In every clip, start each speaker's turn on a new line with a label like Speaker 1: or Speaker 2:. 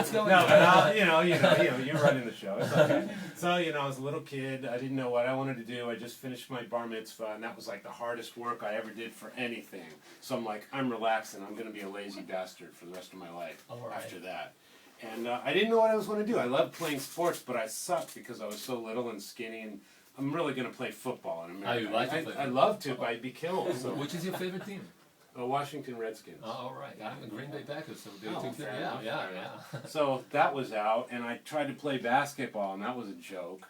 Speaker 1: What's going
Speaker 2: No,
Speaker 1: on?
Speaker 2: but you're running the show. It's okay. So, I was a little kid. I didn't know what I wanted to do. I just finished my bar mitzvah, and that was like the hardest work I ever did for anything. So I'm like, I'm relaxing. I'm going to be a lazy bastard for the rest of my life after that. And I didn't know what I was going to do. I loved playing sports, but I sucked because I was so little and skinny. And I'm really going to play football in America. I love to, but I'd be killed. So.
Speaker 1: Which is your favorite team?
Speaker 2: Washington Redskins.
Speaker 1: Oh, all right. I'm a Green Bay Packers, so they took
Speaker 2: fair
Speaker 1: them.
Speaker 2: enough.
Speaker 1: Yeah.
Speaker 2: So that was out, and I tried to play basketball, and that was a joke.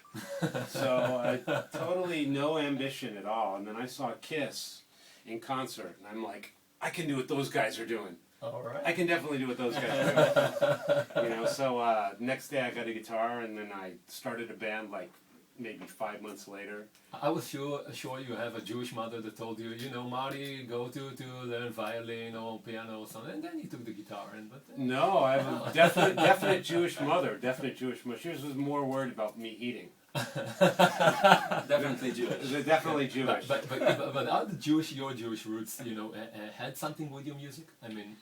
Speaker 2: So I totally no ambition at all. And then I saw Kiss in concert, and I'm like, I can do what those guys are doing.
Speaker 1: All right.
Speaker 2: I can definitely do what those guys are doing. So next day I got a guitar, and then I started a band like maybe 5 months later.
Speaker 1: I was sure you have a Jewish mother that told you, Marty, go to learn violin or piano or something, and then you took the guitar.
Speaker 2: No, I have a definite Jewish mother. Definite Jewish mother. She was more worried about me eating.
Speaker 3: Definitely Jewish.
Speaker 2: Definitely Jewish.
Speaker 1: But are your Jewish roots, had something with your music? I mean,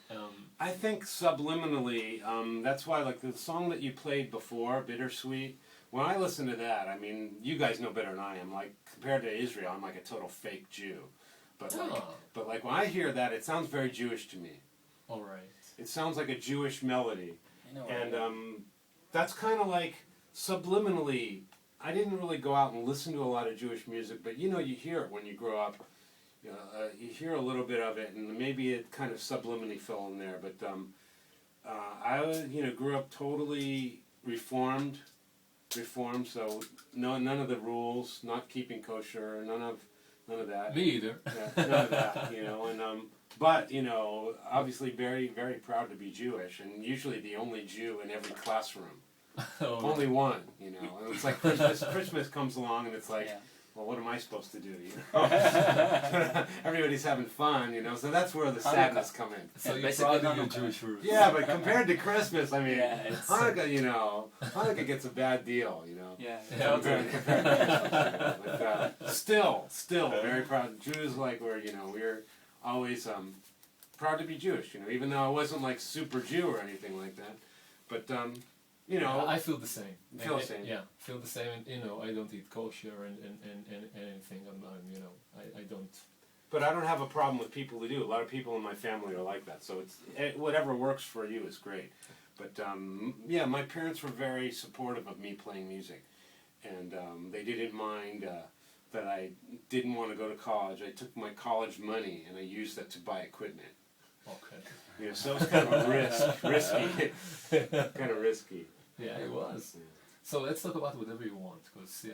Speaker 2: I think subliminally. That's why, like the song that you played before, "Bittersweet." When I listen to that, I mean, you guys know better than I am. Like compared to Israel, I'm like a total fake Jew. But when I hear that, it sounds very Jewish to me.
Speaker 1: All right.
Speaker 2: It sounds like a Jewish melody, and
Speaker 3: right.
Speaker 2: That's kind of like subliminally. I didn't really go out and listen to a lot of Jewish music, but you hear it when you grow up. You hear a little bit of it, and maybe it kind of subliminally fell in there. But I grew up totally reformed, so none of the rules, not keeping kosher, none of that.
Speaker 1: Me either.
Speaker 2: Yeah, none of that, but obviously very, very proud to be Jewish, and usually the only Jew in every classroom. Only one, and it's like Christmas comes along, and it's like, well, what am I supposed to do? Everybody's having fun, so that's where the sadness come in.
Speaker 1: So you're proud of your Jewish roots.
Speaker 2: Yeah, but compared to Christmas, I mean, Hanukkah, Hanukkah gets a bad deal, compared to Christmas, but still very proud. Jews, like, we're always proud to be Jewish, even though I wasn't like super Jew or anything like that, but
Speaker 1: I feel the same.
Speaker 2: Feel the same.
Speaker 1: Yeah, feel the same. And I don't eat kosher and anything. I don't.
Speaker 2: But I don't have a problem with people who do. A lot of people in my family are like that. So it's whatever works for you is great. But my parents were very supportive of me playing music, and they didn't mind that I didn't want to go to college. I took my college money and I used that to buy equipment.
Speaker 1: Okay.
Speaker 2: So it's kind of risky. Kind of risky.
Speaker 1: Yeah, it was. Yeah. So let's talk about whatever you want, because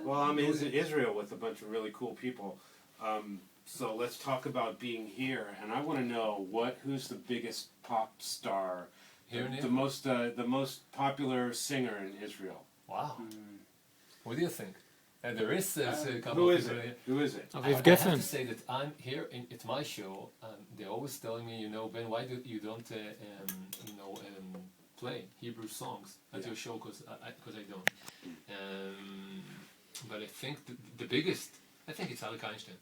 Speaker 2: well, I'm in Israel with a bunch of really cool people. So let's talk about being here, and I want to know who's the biggest pop star, the most popular singer in Israel.
Speaker 1: Wow. What do you think? There is a couple
Speaker 2: Who
Speaker 1: of
Speaker 2: is
Speaker 1: people
Speaker 2: it? Who is it?
Speaker 1: I have to say that I'm here at my show. They're always telling me, Ben, why you don't play Hebrew songs at your show? Because I don't. But I think the biggest, I think it's Alex Einstein.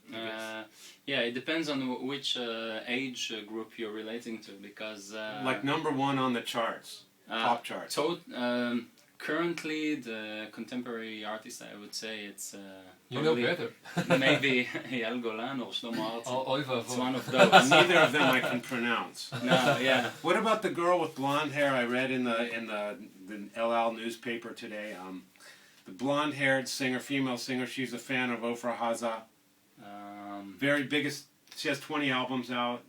Speaker 3: It depends on which age group you're relating to, because
Speaker 2: like number one on the charts, top charts.
Speaker 3: Currently, the contemporary artist, I would say it's
Speaker 1: you know better.
Speaker 3: Maybe Eyal Golan or Shlomo Artzi. It's one of those.
Speaker 2: Neither of them I can pronounce.
Speaker 3: No, yeah.
Speaker 2: What about the girl with blonde hair? I read in the El Al newspaper today. The blonde-haired singer, female singer. She's a fan of Ofra Haza. Very biggest. She has 20 albums out.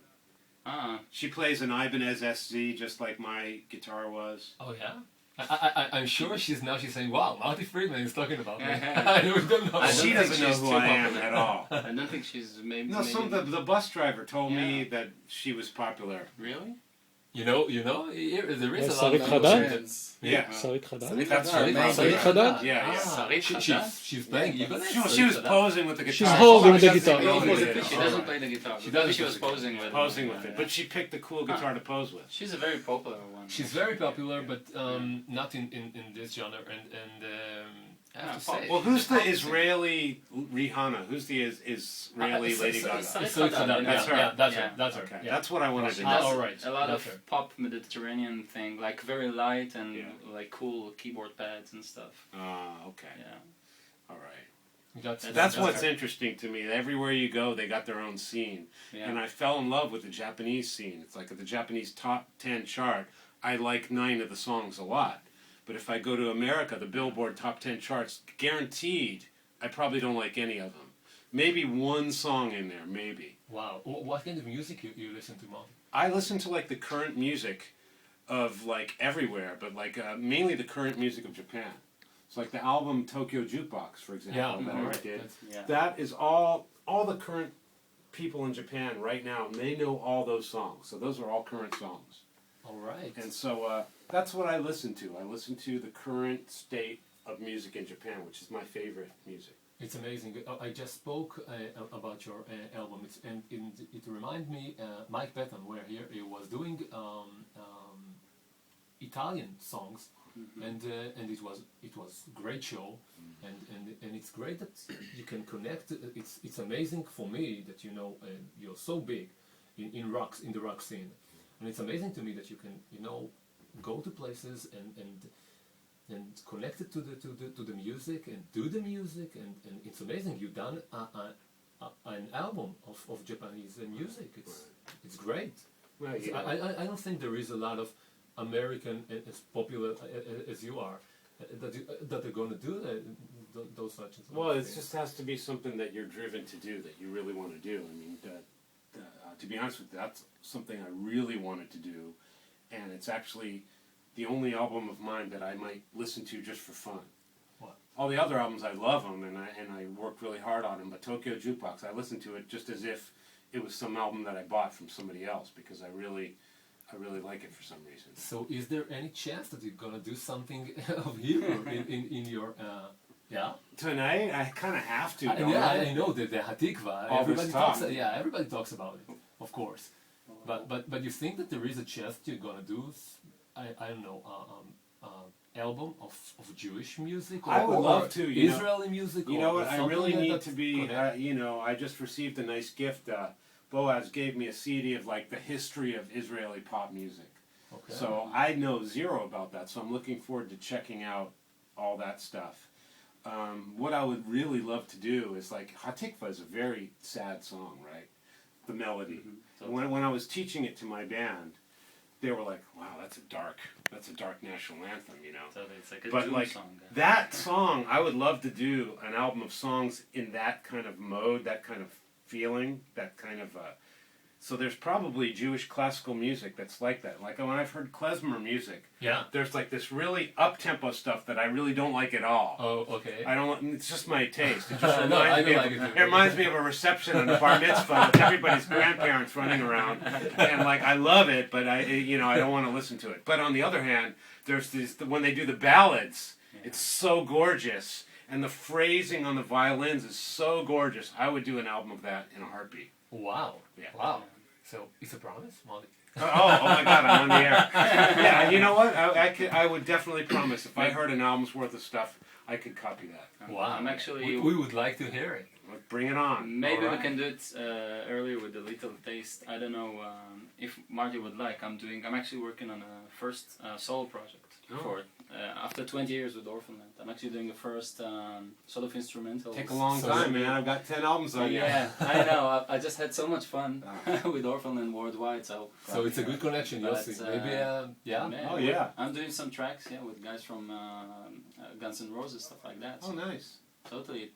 Speaker 2: She plays an Ibanez SZ just like my guitar was.
Speaker 1: Oh yeah. I'm sure she's saying, wow, Marty Friedman is talking about me. I don't know.
Speaker 2: She doesn't know who I am at all.
Speaker 3: I don't think she's maybe...
Speaker 2: No, the bus driver told me that she was popular.
Speaker 3: Really?
Speaker 1: There is a lot
Speaker 4: Sarit
Speaker 1: of
Speaker 4: Haddad?
Speaker 2: Yeah.
Speaker 4: Sarit Haddad?
Speaker 2: Sarit
Speaker 4: Haddad?
Speaker 2: Yeah.
Speaker 1: She's playing Ibanez.
Speaker 2: She was posing with the guitar.
Speaker 4: She's holding the guitar.
Speaker 3: She doesn't play the guitar. She was posing with it.
Speaker 2: But she picked a cool guitar to pose with.
Speaker 3: She's a very popular one.
Speaker 1: She's very popular, but not in this genre.
Speaker 3: Yeah,
Speaker 1: have to
Speaker 3: pop.
Speaker 1: say.
Speaker 2: Well, who's
Speaker 3: Just
Speaker 2: the
Speaker 3: pop music.
Speaker 2: Israeli Rihanna? Who's the Israeli Lady Gaga?
Speaker 3: So
Speaker 1: So it's
Speaker 3: That's
Speaker 1: yeah,
Speaker 2: her.
Speaker 1: yeah, that's
Speaker 3: Yeah.
Speaker 1: her. That's her.
Speaker 2: Okay,
Speaker 1: Yeah.
Speaker 2: that's what I wanted
Speaker 3: She
Speaker 2: to
Speaker 3: does
Speaker 2: know.
Speaker 1: all right.
Speaker 3: a lot
Speaker 1: That's
Speaker 3: of
Speaker 1: her.
Speaker 3: pop Mediterranean thing, like very light and
Speaker 2: Yeah.
Speaker 3: like cool keyboard pads and stuff.
Speaker 2: Okay,
Speaker 3: Yeah,
Speaker 2: all right.
Speaker 1: That's
Speaker 2: What's
Speaker 1: her.
Speaker 2: interesting to me. Everywhere you go, they got their own scene.
Speaker 3: yeah.
Speaker 2: And I fell in love with the Japanese scene. It's like at the Japanese top 10 chart, I like 9 of the songs a lot. But if I go to America, the Billboard top 10 charts, guaranteed, I probably don't like any of them. Maybe one song in there, maybe.
Speaker 1: Wow. What kind of music you listen to, Mom?
Speaker 2: I listen to like the current music of like everywhere, but like mainly the current music of Japan. It's like the album Tokyo Jukebox, for example,
Speaker 1: Yeah,
Speaker 2: that I
Speaker 1: right.
Speaker 2: did.
Speaker 3: Yeah.
Speaker 2: That is all the current people in Japan right now, and they know all those songs. So those are all current songs.
Speaker 1: All right.
Speaker 2: And so that's what I listen to. I listen to the current state of music in Japan, which is my favorite music.
Speaker 1: It's amazing. I just spoke about your album, and it reminded me Mike Patton, where he was doing Italian songs, and it was great show, and it's great that you can connect. It's amazing for me that you're so big in the rock scene, and it's amazing to me that you can go to places and connect it to the music and do the music, and it's amazing. You've done an album of Japanese music. It's great.
Speaker 2: Well,
Speaker 1: I don't think there is a lot of American as popular as you are that are going to do those such and such
Speaker 2: Well, it
Speaker 1: things.
Speaker 2: just has to be something that you're driven to do, that you really want to do. I mean, to be honest with you, that's something I really wanted to do, and it's actually the only album of mine that I might listen to just for fun.
Speaker 1: What?
Speaker 2: All the other albums, I love them, and I worked really hard on them, but Tokyo Jukebox, I listen to it just as if it was some album that I bought from somebody else, because I really like it for some reason.
Speaker 1: So is there any chance that you're gonna do something of Hebrew in your yeah?
Speaker 2: Tonight, I kind of have to. Don't
Speaker 1: Yeah,
Speaker 2: I?
Speaker 1: I know the Hatikva.
Speaker 2: All
Speaker 1: Everybody
Speaker 2: this
Speaker 1: talks.
Speaker 2: time.
Speaker 1: Yeah, everybody talks about it, of course. But you think that there is a chance that you're gonna do I don't know album of Jewish music? Or,
Speaker 2: I would love to. You know,
Speaker 1: Israeli music.
Speaker 2: You
Speaker 1: or
Speaker 2: know what? I
Speaker 1: something
Speaker 2: really
Speaker 1: that-
Speaker 2: need
Speaker 1: that
Speaker 2: to be.
Speaker 1: connect-
Speaker 2: I just received a nice gift. Boaz gave me a CD of like the history of Israeli pop music.
Speaker 1: Okay.
Speaker 2: So I know zero about that. So I'm looking forward to checking out all that stuff. What I would really love to do is like Hatikva is a very sad song, right? The melody.
Speaker 3: Mm-hmm.
Speaker 2: When I was teaching it to my band, they were like, "Wow, that's a dark national anthem," you know.
Speaker 3: So it's like a
Speaker 2: But
Speaker 3: doom
Speaker 2: like
Speaker 3: song.
Speaker 2: that song, I would love to do an album of songs in that kind of mode, that kind of feeling, that kind of. So there's probably Jewish classical music that's like that. Like when I've heard klezmer music,
Speaker 1: Yeah.
Speaker 2: there's like this really up-tempo stuff that I really don't like at all.
Speaker 1: Oh, okay.
Speaker 2: I don't. It's just my taste. It just
Speaker 1: No, I
Speaker 2: reminds me.
Speaker 1: don't
Speaker 2: Of,
Speaker 1: like it either.
Speaker 2: it reminds me of a reception on a bar mitzvah with everybody's grandparents running around, and like I love it, but I don't want to listen to it. But on the other hand, there's this when they do the ballads, it's so gorgeous, and the phrasing on the violins is so gorgeous. I would do an album of that in a heartbeat.
Speaker 1: Wow.
Speaker 2: Yeah.
Speaker 1: Wow. So it's a promise, Molly.
Speaker 2: Oh my God, I'm on the air. Yeah, you know what? I would definitely promise if I heard an album's worth of stuff, I could copy that.
Speaker 1: Wow.
Speaker 3: I'm actually.
Speaker 1: We would like to hear it.
Speaker 2: Bring it on.
Speaker 3: Maybe
Speaker 1: Alright.
Speaker 3: we can do it earlier with a little taste. I don't know if Marty would like. I'm actually working on a first solo project for it. After 20 years with Orphanland, I'm actually doing the first sort of instrumental.
Speaker 2: Take a long time, man. I've got 10 albums on you.
Speaker 3: Yeah, I know. I just had so much fun with Orphanland worldwide. So
Speaker 1: It's a good connection,
Speaker 3: But,
Speaker 1: Yossi. Maybe, yeah.
Speaker 3: man,
Speaker 2: Oh, yeah.
Speaker 3: I'm doing some tracks, with guys from Guns N' Roses, stuff like that.
Speaker 2: Oh, nice.
Speaker 3: Totally.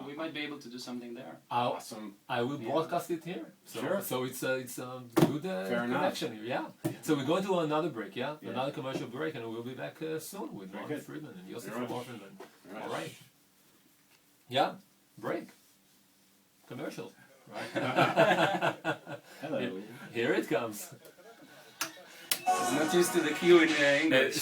Speaker 3: We might be able to do something there.
Speaker 2: Awesome.
Speaker 1: I will broadcast it here.
Speaker 2: Sure.
Speaker 1: So it's a good
Speaker 2: Fair enough.
Speaker 1: connection here. Yeah. So we're going to another break. Yeah.
Speaker 2: Yeah.
Speaker 1: Another commercial break, and we'll be back soon with
Speaker 2: Very
Speaker 1: Marty
Speaker 2: good.
Speaker 1: Friedman and Yossi
Speaker 2: Very
Speaker 1: from
Speaker 2: much.
Speaker 1: Orphanland.
Speaker 2: Very
Speaker 1: All
Speaker 2: much.
Speaker 1: right. Yeah. Break. Commercial. Right.
Speaker 2: Hello.
Speaker 1: Here it comes.
Speaker 3: I'm not used to the cue in English.